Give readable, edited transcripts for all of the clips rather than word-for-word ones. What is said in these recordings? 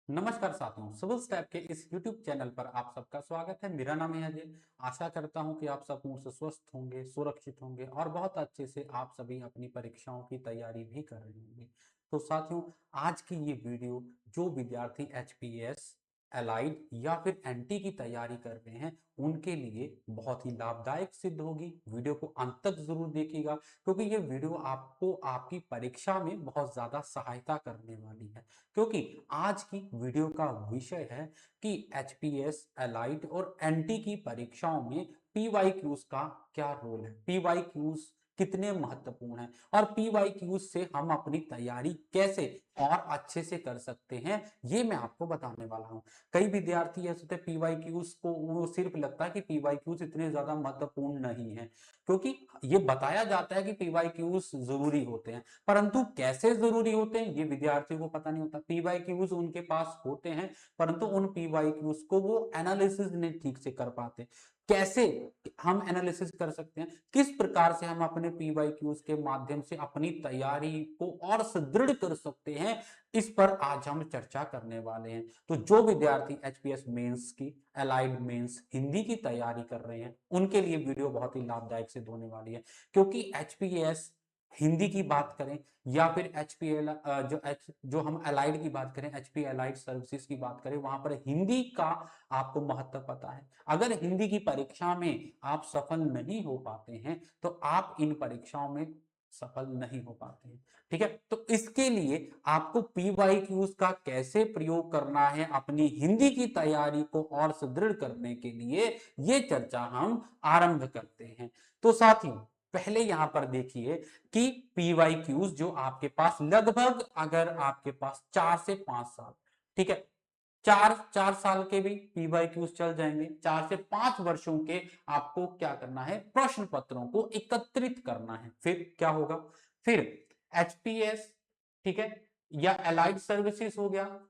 नमस्कार साथियों, civil step के इस YouTube चैनल पर आप सबका स्वागत है। मेरा नाम है अजय। आशा करता हूं कि आप सब मुझ से स्वस्थ होंगे, सुरक्षित होंगे और बहुत अच्छे से आप सभी अपनी परीक्षाओं की तैयारी भी कर रहे होंगे। तो साथियों, आज की ये वीडियो जो विद्यार्थी एचपीएस, एलाइड या फिर एनटी की तैयारी कर रहे हैं उनके लिए बहुत ही लाभदायक सिद्ध होगी। वीडियो को अंत तक जरूर देखिएगा क्योंकि ये वीडियो आपको आपकी परीक्षा में बहुत ज्यादा सहायता करने वाली है। क्योंकि आज की वीडियो का विषय है कि एचपीएस, एलाइट और एनटी की परीक्षाओं में पीवाईक्यूज का क्या रोल है, पीवाईक्यूज कितने महत्वपूर्ण हैं और पीवाईक्यूज से हम अपनी तैयारी कैसे और अच्छे से कर सकते हैं, ये मैं आपको बताने वाला हूं। कई विद्यार्थी ऐसे होते हैं पीवाईक्यूज को वो सिर्फ लगता है कि पीवाईक्यूज इतने ज्यादा महत्वपूर्ण नहीं है, क्योंकि ये बताया जाता है कि पीवाईक्यूज जरूरी होते हैं, परंतु कैसे जरूरी होते हैं ये विद्यार्थियों को पता नहीं होता। पीवाईक्यूज उनके पास होते हैं परंतु उन पीवाईक्यूज को वो एनालिसिस नहीं ठीक से कर पाते। कैसे हम एनालिसिस कर सकते हैं, किस प्रकार से हम अपने पीवाईक्यूज के माध्यम से अपनी तैयारी को और सुदृढ़ कर सकते हैं, इस पर आज हम चर्चा करने वाले हैं। तो जो विद्यार्थी एचपीएस मेंस की, एलाइड मेंस हिंदी की तैयारी कर रहे हैं उनके लिए वीडियो बहुत ही लाभदायक सिद्ध होने वाली है। क्योंकि एचपीएस हिंदी की बात करें या फिर एचपीएल जो हम अलाइड की बात करें, एचपी अलाइड सर्विसेज की बात करें, वहां पर हिंदी का आपको महत्व पता है। अगर हिंदी की परीक्षा में आप सफल नहीं हो पाते हैं तो आप इन परीक्षाओं में सफल नहीं हो पाते हैं। ठीक है, तो इसके लिए आपको पीवाईक्यूज का कैसे प्रयोग करना है अपनी हिंदी की तैयारी को और सुदृढ़ करने के लिए, ये चर्चा हम आरंभ करते हैं। तो साथियों, पहले यहां पर देखिए कि पीवाईक्यूज जो आपके पास लगभग, अगर आपके पास 4 से 5 साल, ठीक है, 4 4 साल के भी पीवाईक्यूज चल जाएंगे। 4 से 5 वर्षों के आपको क्या करना है, प्रश्न पत्रों को एकत्रित करना है। फिर क्या होगा, फिर एचपीएस, ठीक है, या अलाइड सर्विसेज हो गया,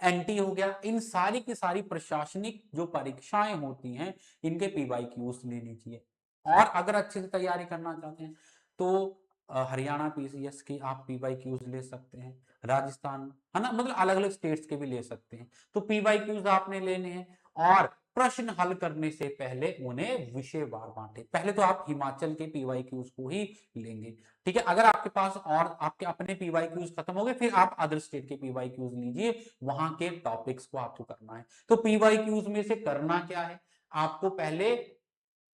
एनटी हो गया, इन सारी की सारी प्रशासनिक जो परीक्षाएं होती हैं इनके पीवाईक्यूज ले लीजिए। और अगर अच्छे से तैयारी करना चाहते हैं तो हरियाणा पीसीएस की आप पीवाईक्यूज ले सकते हैं, राजस्थान, है ना, मतलब अलग अलग स्टेट्स के भी ले सकते हैं। तो पीवाईक्यूज आपने लेने हैं और प्रश्न हल करने से पहले उन्हें विषयवार बांटे। पहले तो आप हिमाचल के पीवाईक्यूज को ही लेंगे, ठीक है। अगर आपके पास और आपके अपने पीवाईक्यूज खत्म हो गए फिर आप अदर स्टेट के पीवाईक्यूज लीजिए, वहां के टॉपिक्स को आपको करना है। तो पीवाईक्यूज में से करना क्या है, आपको पहले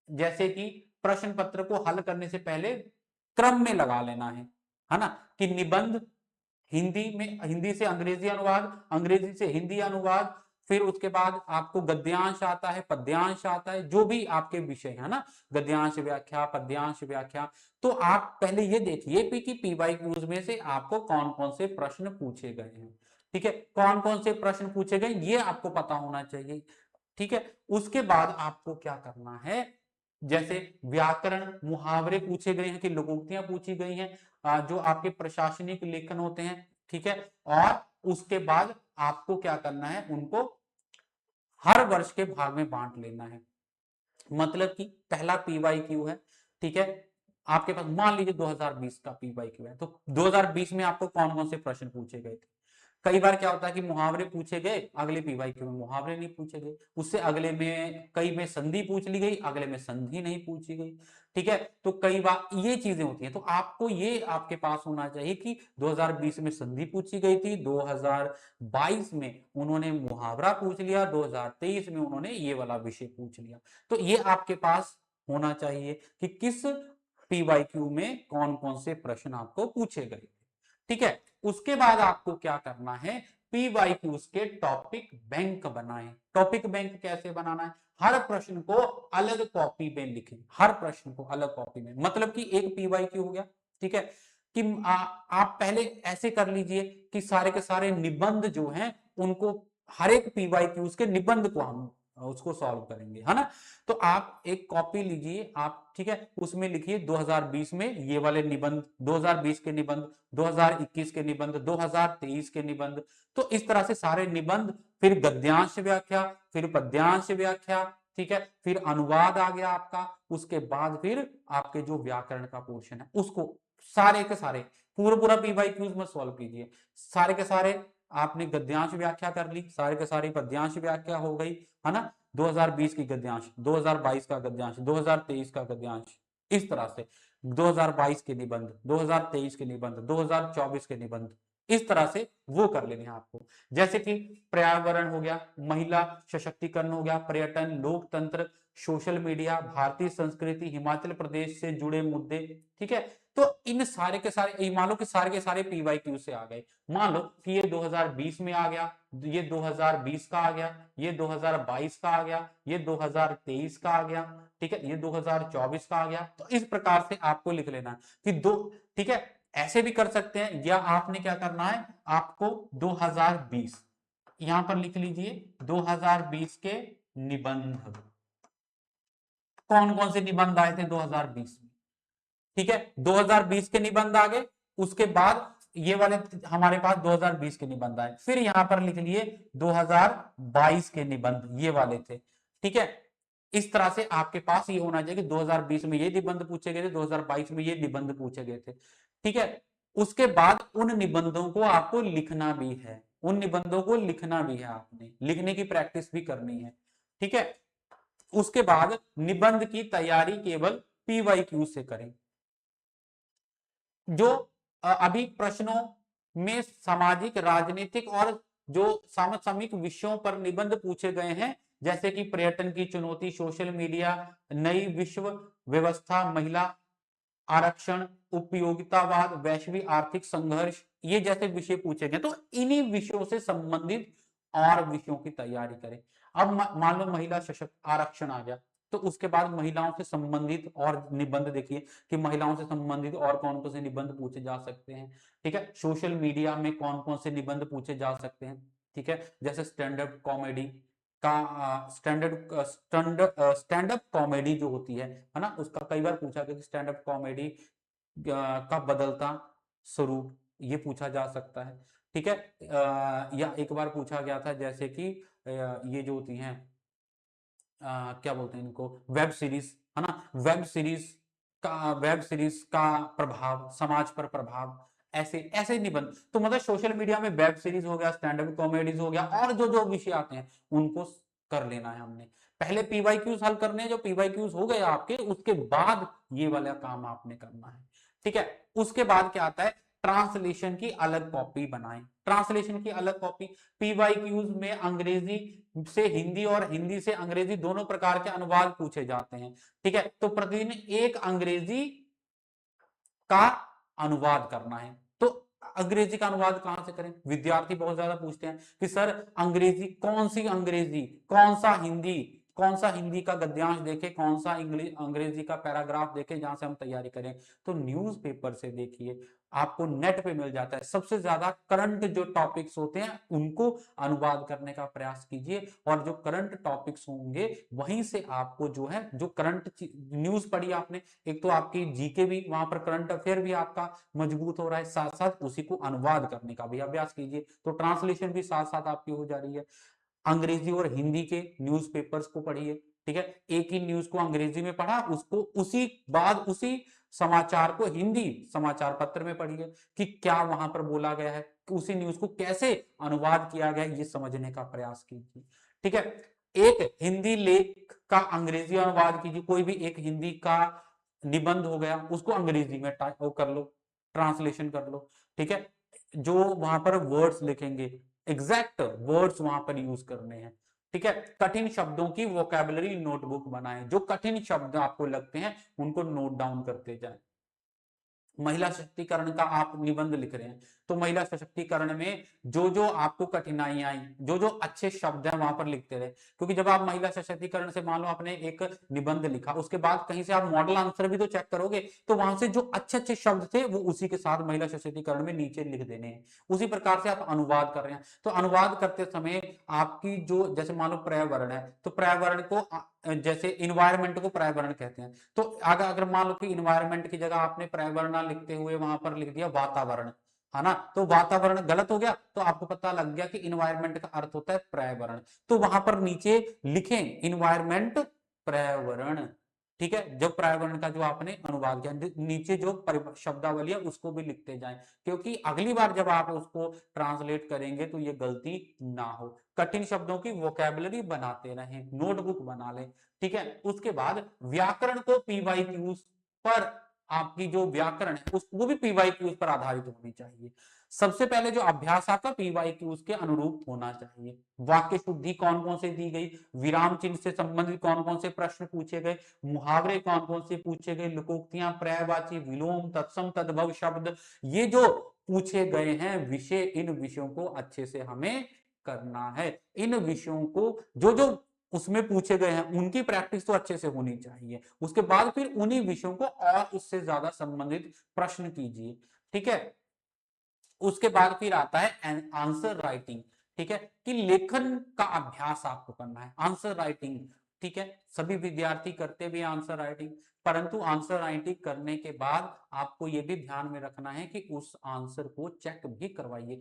जैसे कि प्रश्न पत्र को हल करने से पहले क्रम में लगा लेना है ना, कि निबंध हिंदी में, हिंदी से अंग्रेजी अनुवाद, अंग्रेजी से हिंदी अनुवाद, फिर उसके बाद आपको गद्यांश आता है, पद्यांश आता है, जो भी आपके विषय है ना, गद्यांश व्याख्या, पद्यांश व्याख्या। तो आप पहले ये देखिए कि पीवाईक्यूज में से आपको कौन कौन से प्रश्न पूछे गए हैं, ठीक है, कौन कौन से प्रश्न पूछे गए ये आपको पता होना चाहिए, ठीक है। उसके बाद आपको क्या करना है, जैसे व्याकरण, मुहावरे पूछे गए हैं कि लोकोक्तियां पूछी गई हैं, जो आपके प्रशासनिक लेखन होते हैं, ठीक है। और उसके बाद आपको क्या करना है, उनको हर वर्ष के भाग में बांट लेना है। मतलब कि पहला पीवाईक्यू है, ठीक है, आपके पास मान लीजिए 2020 का पीवाईक्यू है, तो 2020 में आपको कौन कौन से प्रश्न पूछे गए थे। कई बार क्या होता है कि मुहावरे पूछे गए, अगले पीवाईक्यू में मुहावरे नहीं पूछे गए, उससे अगले में कई में संधि पूछ ली गई, अगले में संधि नहीं पूछी गई, ठीक है। तो कई बार ये चीजें होती हैं, तो आपको ये आपके पास होना चाहिए कि 2020 में संधि पूछी गई थी, 2022 में उन्होंने मुहावरा पूछ लिया, 2023 में उन्होंने ये वाला विषय पूछ लिया। तो ये आपके पास होना चाहिए कि किस पीवाईक्यू में कौन कौन से प्रश्न आपको पूछे गए, ठीक है। उसके बाद आपको क्या करना है, पीवाईक्यूज के टॉपिक बैंक बनाएं। टॉपिक बैंक कैसे बनाना है, हर प्रश्न को अलग कॉपी में लिखें, हर प्रश्न को अलग कॉपी में, मतलब कि एक पीवाईक्यू हो गया, ठीक है, कि आप पहले ऐसे कर लीजिए कि सारे के सारे निबंध जो हैं उनको, हर एक पीवाईक्यूज के निबंध को हम उसको सॉल्व करेंगे, है ना। तो आप एक कॉपी लीजिए आप, ठीक है, उसमें लिखिए 2020 में ये वाले निबंध, 2020 के निबंध, 2021 के निबंध, 2023 के निबंध। तो इस तरह से सारे निबंध, फिर गद्यांश व्याख्या, फिर पद्यांश व्याख्या, ठीक है, फिर अनुवाद आ गया आपका, उसके बाद फिर आपके जो व्याकरण का पोर्शन है उसको सारे के सारे पूरा पूरा पीवाईक्यूज में सॉल्व कीजिए, सारे के सारे आपने गद्यांश व्याख्या कर ली, सारे के सारी पद्यांश व्याख्या हो गई, है ना। 2020 की गद्यांश, 2022 का गद्यांश, 2023 का गद्यांश, इस तरह से 2022 के निबंध, 2023 के निबंध, 2024 के निबंध, इस तरह से वो कर लेने हैं आपको। जैसे कि पर्यावरण हो गया, महिला सशक्तिकरण हो गया, पर्यटन, लोकतंत्र, सोशल मीडिया, भारतीय संस्कृति, हिमाचल प्रदेश से जुड़े मुद्दे, ठीक है। तो इन सारे के सारे, मान लो कि सारे के सारे पीवाईक्यू से आ गए। मान लो कि ये 2020 में आ गया, ये 2020 का आ गया, ये 2022 का आ गया, ये 2023 का आ गया, ठीक है, ये 2024 का आ गया। तो इस प्रकार से आपको लिख लेना कि दो, ठीक है। ऐसे भी कर सकते हैं, या आपने क्या करना है, आपको 2020 यहां पर लिख लीजिए, 2020 के निबंध, कौन कौन से निबंध आए थे 2020 में, ठीक है। 2020 के निबंध आ गए, उसके बाद ये वाले हमारे पास 2020 के निबंध आए, फिर यहां पर लिख लिए 2022 के निबंध, ये वाले थे, ठीक है। इस तरह से आपके पास ये होना चाहिए कि 2020 में ये निबंध पूछे गए थे, 2022 में ये निबंध पूछे गए थे, ठीक है। उसके बाद उन निबंधों को आपको लिखना भी है, उन निबंधों को लिखना भी है, आपने लिखने की प्रैक्टिस भी करनी है, ठीक है। उसके बाद निबंध की तैयारी केवल पीवाईक्यू से करें। जो अभी प्रश्नों में सामाजिक, राजनीतिक और जो समसामयिक विषयों पर निबंध पूछे गए हैं, जैसे कि पर्यटन की चुनौती, सोशल मीडिया, नई विश्व व्यवस्था, महिला आरक्षण, उपयोगितावाद, वैश्विक आर्थिक संघर्ष, ये जैसे विषय पूछे गए, तो इन्हीं विषयों से संबंधित और विषयों की तैयारी करें। अब मान लो महिला सशक्त आरक्षण आ गया, तो उसके बाद महिलाओं से संबंधित और निबंध देखिए कि महिलाओं से संबंधित और कौन कौन से निबंध पूछे जा सकते हैं, ठीक है। सोशल मीडिया में कौन कौन से निबंध पूछे जा सकते हैं, ठीक है। जैसे स्टैंड अप कॉमेडी का, स्टैंड अप कॉमेडी जो होती है ना, उसका कई बार पूछा गया कि स्टैंड अप कॉमेडी का बदलता स्वरूप, ये पूछा जा सकता है, ठीक है। या एक बार पूछा गया था जैसे कि ये जो होती हैं, क्या बोलते हैं इनको, वेब सीरीज, है ना, वेब सीरीज का प्रभाव, समाज पर प्रभाव, ऐसे ऐसे निबंध। तो मतलब सोशल मीडिया में वेब सीरीज हो गया, स्टैंड अप कॉमेडीज हो गया, और जो जो विषय आते हैं उनको कर लेना है हमने। पहले पीवाईक्यूज हल करने हैं, जो पीवाईक्यूज हो गए आपके, उसके बाद ये वाला काम आपने करना है, ठीक है। उसके बाद क्या आता है, ट्रांसलेशन की अलग कॉपी बनाएं। ट्रांसलेशन की अलग कॉपी, पीवाईक्यूज में अंग्रेजी से हिंदी और हिंदी से अंग्रेजी दोनों प्रकार के अनुवाद पूछे जाते हैं, ठीक है। तो प्रतिदिन एक अंग्रेजी का अनुवाद करना है। तो अंग्रेजी का अनुवाद कहां से करें, विद्यार्थी बहुत ज्यादा पूछते हैं कि सर अंग्रेजी, कौन सी अंग्रेजी, कौन सा हिंदी, कौन सा हिंदी का गद्यांश देखे, कौन सा इंग्लिश अंग्रेजी का पैराग्राफ देखे जहां से हम तैयारी करें। तो न्यूज़पेपर से देखिए, आपको नेट पे मिल जाता है, सबसे ज्यादा करंट जो टॉपिक्स होते हैं उनको अनुवाद करने का प्रयास कीजिए, और जो करंट टॉपिक्स होंगे वहीं से आपको जो है, जो करंट न्यूज पढ़ी आपने, एक तो आपकी जीके भी वहां पर, करंट अफेयर भी आपका मजबूत हो रहा है, साथ साथ उसी को अनुवाद करने का भी अभ्यास कीजिए, तो ट्रांसलेशन भी साथ साथ आपकी हो जा रही है। अंग्रेजी और हिंदी के न्यूज़पेपर्स को पढ़िए, ठीक है। एक ही न्यूज को अंग्रेजी में पढ़ा, उसको उसी बाद उसी समाचार को हिंदी समाचार पत्र में पढ़िए कि क्या वहां पर बोला गया है, कि उसी न्यूज को कैसे अनुवाद किया गया है, ये समझने का प्रयास कीजिए, ठीक है। एक हिंदी लेख का अंग्रेजी अनुवाद कीजिए, कोई भी एक हिंदी का निबंध हो गया, उसको अंग्रेजी में वो कर लो, ट्रांसलेशन कर लो, ठीक है। जो वहां पर वर्ड्स लिखेंगे, एग्जैक्ट वर्ड्स वहां पर यूज करने हैं, ठीक है। कठिन शब्दों की वोकैबुलरी नोटबुक बनाएं, जो कठिन शब्द आपको लगते हैं उनको नोट डाउन करते जाएं। महिला सशक्तिकरण का आप निबंध लिख रहे हैं, तो महिला सशक्तिकरण में जो जो आपको कठिनाइयां आई, जो जो अच्छे शब्द हैं वहां पर लिखते रहे, क्योंकि जब आप महिला सशक्तिकरण से मान लो आपने एक निबंध लिखा, उसके बाद कहीं से आप मॉडल आंसर भी तो चेक करोगे, तो वहां से जो अच्छे अच्छे शब्द थे वो उसी के साथ महिला सशक्तिकरण में नीचे लिख देने हैं। उसी प्रकार से आप अनुवाद कर रहे हैं, तो अनुवाद करते समय आपकी जो, जैसे मान लो पर्यावरण है, तो पर्यावरण को जैसे इन्वायरमेंट को पर्यावरण कहते हैं, तो अगर मान लो कि इन्वायरमेंट की जगह आपने पर्यावरण लिखते हुए वहां पर लिख दिया वातावरण, है ना, तो वातावरण गलत हो गया, तो आपको पता लग गया कि इन्वायरमेंट का अर्थ होता है पर्यावरण, तो वहां पर नीचे लिखें इन्वायरमेंट पर्यावरण, ठीक है, जब पर्यावरण का जो आपने अनुवाद किया, नीचे जो शब्दावली है उसको भी लिखते जाएं, क्योंकि अगली बार जब आप उसको ट्रांसलेट करेंगे तो ये गलती ना हो। कठिन शब्दों की वोकैबुलरी बनाते रहें, नोटबुक बना लें। ठीक है, उसके बाद व्याकरण को पीवाईक्यूज पर, आपकी जो व्याकरण है उस वो भी पीवाईक्यूज पर आधारित होनी चाहिए। सबसे पहले जो अभ्यास आपका पीवाईक्यूज के अनुरूप होना चाहिए। वाक्य शुद्धि कौन कौन से दी गई, विराम चिन्ह से संबंधित कौन कौन से प्रश्न पूछे गए, मुहावरे कौन कौन से पूछे गए, लोकोक्तियां, पर्यायवाची, विलोम, तत्सम, तद्भव शब्द, ये जो पूछे गए हैं विषय, इन विषयों को अच्छे से हमें करना है। इन विषयों को जो जो उसमें पूछे गए हैं उनकी प्रैक्टिस तो अच्छे से होनी चाहिए। उसके बाद फिर उन्हीं विषयों को और उससे ज्यादा संबंधित प्रश्न कीजिए। ठीक है, उसके बाद फिर आता है आंसर राइटिंग। ठीक है, कि लेखन का अभ्यास आपको करना है, आंसर राइटिंग। ठीक है, सभी विद्यार्थी करते भी आंसर राइटिंग, परंतु आंसर राइटिंग करने के बाद आपको यह भी ध्यान में रखना है कि उस आंसर को चेक भी करवाइए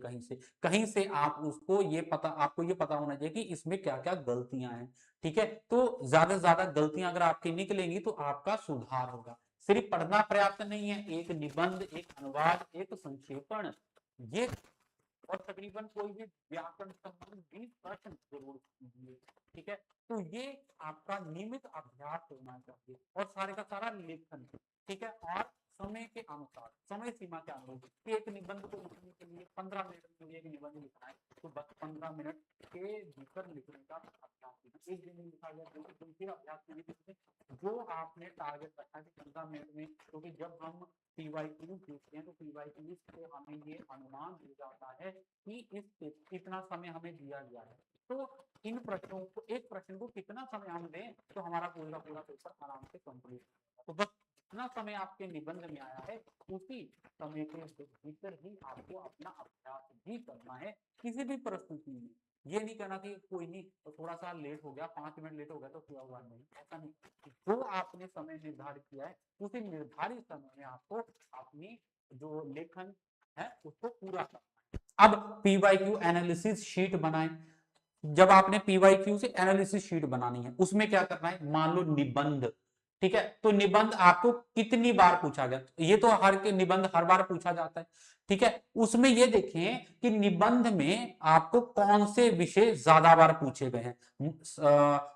कहीं से आप उसको ये पता, आपको ये पता होना चाहिए कि इसमें क्या क्या गलतियां हैं। ठीक है, तो ज्यादा से ज्यादा गलतियां अगर आपकी निकलेंगी तो आपका सुधार होगा। सिर्फ पढ़ना पर्याप्त नहीं है, एक निबंध, एक अनुवाद, एक संक्षेपण, ये और तकरीबन कोई भी व्याकरण संबंधी 20 प्रश्न जरूर कीजिए। ठीक है, तो ये आपका नियमित अभ्यास होना चाहिए और सारे का सारा लेखन। ठीक है, और समय के अनुसार, समय सीमा के अनुरूप एक निबंध को लिखने के लिए 15 मिनट के लिए एक निबंध लिखना है तो बस 15 मिनट के भीतर लिखने का अभ्यास कीजिए। एक दिन में लिखा गया तो फिर अभ्यास कीजिए जो आपने टारगेट रखा कि 15 मिनट में, क्योंकि जब हम पीवाईक्यू देखते हैं तो पीवाईक्यू से हमें ये अनुमान मिल जाता है कि इस कितना समय हमें दिया गया है, तो इन प्रश्नों को, एक प्रश्न को कितना समय हम दें तो हमारा पूरा पूरा पेपर आराम से कंप्लीट होगा। तो बस जितना समय आपके निबंध में आया है उसी समय के भीतर ही आपको अपना अभ्यास भी करना है। किसी भी परिस्थिति में ये नहीं करना कि कोई नहीं तो थोड़ा सा लेट हो गया, 5 मिनट लेट हो गया तो क्या हुआ, नहीं, ऐसा नहीं। जो आपने समय निर्धारित किया है उसी निर्धारित समय में आपको अपनी जो लेखन है उसको पूरा करना है। अब पीवाईक्यू एनालिसिस शीट बनाएं। जब आपने पीवाईक्यू से एनालिसिस शीट बनानी है उसमें क्या करना है, मान लो निबंध। ठीक है, तो निबंध आपको कितनी बार पूछा गया, ये तो हर के निबंध हर बार पूछा जाता है। ठीक है, उसमें ये देखें कि निबंध में आपको कौन से विषय ज्यादा बार पूछे गए हैं।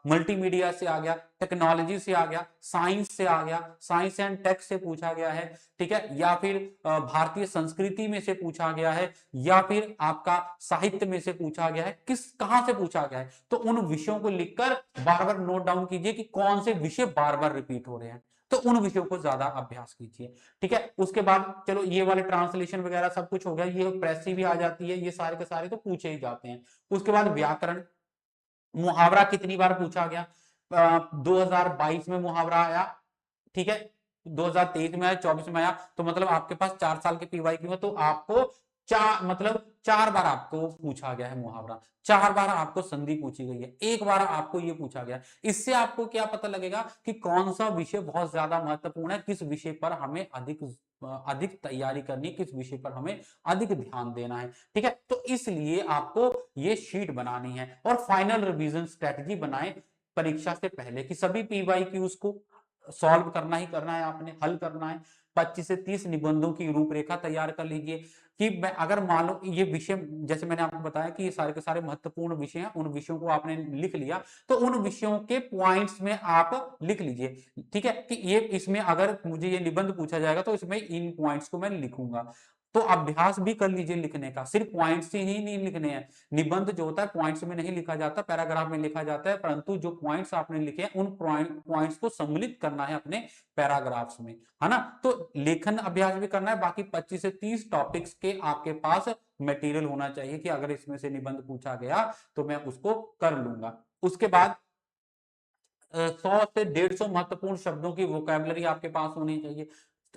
मल्टीमीडिया से आ गया, टेक्नोलॉजी से आ गया, साइंस से आ गया, साइंस एंड टेक से पूछा गया है। ठीक है, या फिर भारतीय संस्कृति में से पूछा गया है, या फिर आपका साहित्य में से पूछा गया है, कहां से पूछा गया है। तो उन विषयों को लिखकर बार बार नोट डाउन कीजिए कि कौन से विषय बार बार रिपीट हो रहे हैं, तो उन विषयों को ज्यादा अभ्यास कीजिए। ठीक है, उसके बाद चलो ये वाले ट्रांसलेशन वगैरह सब कुछ हो गया, ये प्रेसी भी आ जाती है, ये सारे के सारे तो पूछे ही जाते हैं। उसके बाद व्याकरण, मुहावरा कितनी बार पूछा गया, 2022 में मुहावरा आया। ठीक है, 2023 में आया, 24 में आया, तो मतलब आपके पास 4 साल के पीवाईक्यू है, तो आपको मतलब 4 बार आपको पूछा गया है मुहावरा, 4 बार आपको संधि पूछी गई है, एक बार आपको ये पूछा गया। इससे आपको क्या पता लगेगा कि कौन सा विषय बहुत ज्यादा महत्वपूर्ण है, किस विषय पर हमें अधिक तैयारी करनी है, किस विषय पर हमें अधिक ध्यान देना है। ठीक है, तो इसलिए आपको ये शीट बनानी है और फाइनल रिवीजन स्ट्रेटजी बनाए परीक्षा से पहले कि सभी पीवाईक्यूज को सॉल्व करना ही करना है, आपने हल करना है। 25 से 30 निबंधों की रूपरेखा तैयार कर लीजिए कि मैं अगर मान लो ये विषय, जैसे मैंने आपको बताया कि ये सारे के सारे महत्वपूर्ण विषय हैं, उन विषयों को आपने लिख लिया तो उन विषयों के पॉइंट्स में आप लिख लीजिए। ठीक है, कि ये इसमें अगर मुझे ये निबंध पूछा जाएगा तो इसमें इन पॉइंट्स को मैं लिखूंगा। तो अभ्यास भी कर लीजिए लिखने का, सिर्फ पॉइंट्स ही नहीं लिखने हैं। निबंध जो होता है पॉइंट्स में नहीं लिखा जाता, पैराग्राफ में लिखा जाता है, परंतु जो पॉइंट्स आपने लिखे हैं उन पॉइंट्स को सम्मिलित करना है अपने पैराग्राफ्स में, है ना। तो लेखन अभ्यास भी करना है। बाकी 25 से 30 टॉपिक्स के आपके पास मटेरियल होना चाहिए कि अगर इसमें से निबंध पूछा गया तो मैं उसको कर लूंगा। उसके बाद 100 से 150 महत्वपूर्ण शब्दों की वोकैबुलरी आपके पास होनी चाहिए,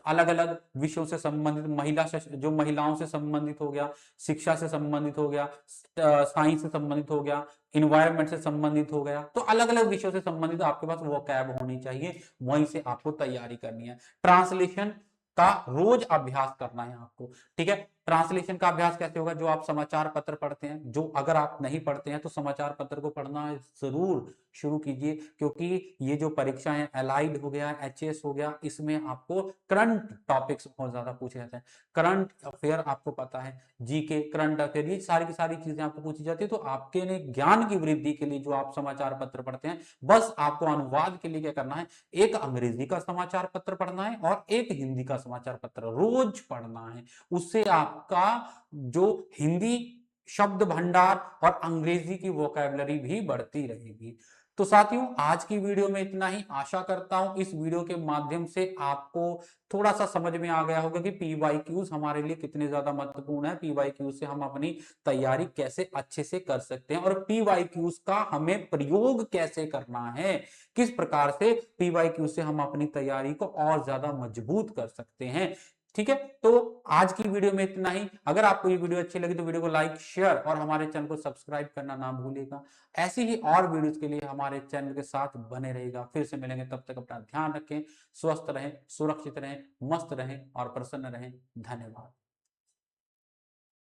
अलग अलग विषयों से संबंधित, जो महिलाओं से संबंधित हो गया, शिक्षा से संबंधित हो गया, साइंस से संबंधित हो गया, इन्वायरमेंट से संबंधित हो गया, तो अलग अलग विषयों से संबंधित आपके पास वोकैब होनी चाहिए, वहीं से आपको तैयारी करनी है। ट्रांसलेशन का रोज अभ्यास करना है आपको। ठीक है, ट्रांसलेशन का अभ्यास कैसे होगा? जो आप समाचार पत्र पढ़ते हैं, जो अगर आप नहीं पढ़ते हैं तो समाचार पत्र को पढ़ना जरूर शुरू कीजिए, क्योंकि ये जो परीक्षा है एलाइड हो गया, एचएस हो गया, इसमें आपको करंट टॉपिक्स बहुत ज्यादा पूछे जाते हैं। करंट अफेयर आपको पता है, जीके, करंट अफेयर, ये सारी की सारी चीजें आपको पूछी जाती है। तो आपके लिए ज्ञान की वृद्धि के लिए जो आप समाचार पत्र पढ़ते हैं, बस आपको अनुवाद के लिए क्या करना है, एक अंग्रेजी का समाचार पत्र पढ़ना है और एक हिंदी का समाचार पत्र रोज पढ़ना है। उससे आपका जो हिंदी शब्द भंडार और अंग्रेजी की वोकैबुलरी भी बढ़ती रहेगी। तो साथियों, आज की वीडियो में इतना ही। आशा करता हूं इस वीडियो के माध्यम से आपको थोड़ा सा समझ में आ गया होगा कि पीवाईक्यूज हमारे लिए कितने ज्यादा महत्वपूर्ण है, पीवाईक्यूज से हम अपनी तैयारी कैसे अच्छे से कर सकते हैं और पीवाईक्यूज का हमें प्रयोग कैसे करना है, किस प्रकार से पीवाईक्यूज से हम अपनी तैयारी को और ज्यादा मजबूत कर सकते हैं। ठीक है, तो आज की वीडियो में इतना ही। अगर आपको ये वीडियो अच्छी लगी तो वीडियो को लाइक, शेयर और हमारे चैनल को सब्सक्राइब करना ना भूलिएगा। ऐसी ही और वीडियोस के लिए हमारे चैनल के साथ बने रहेगा। फिर से मिलेंगे, तब तक अपना ध्यान रखें, स्वस्थ रहें, सुरक्षित रहें, मस्त रहें और प्रसन्न रहें। धन्यवाद।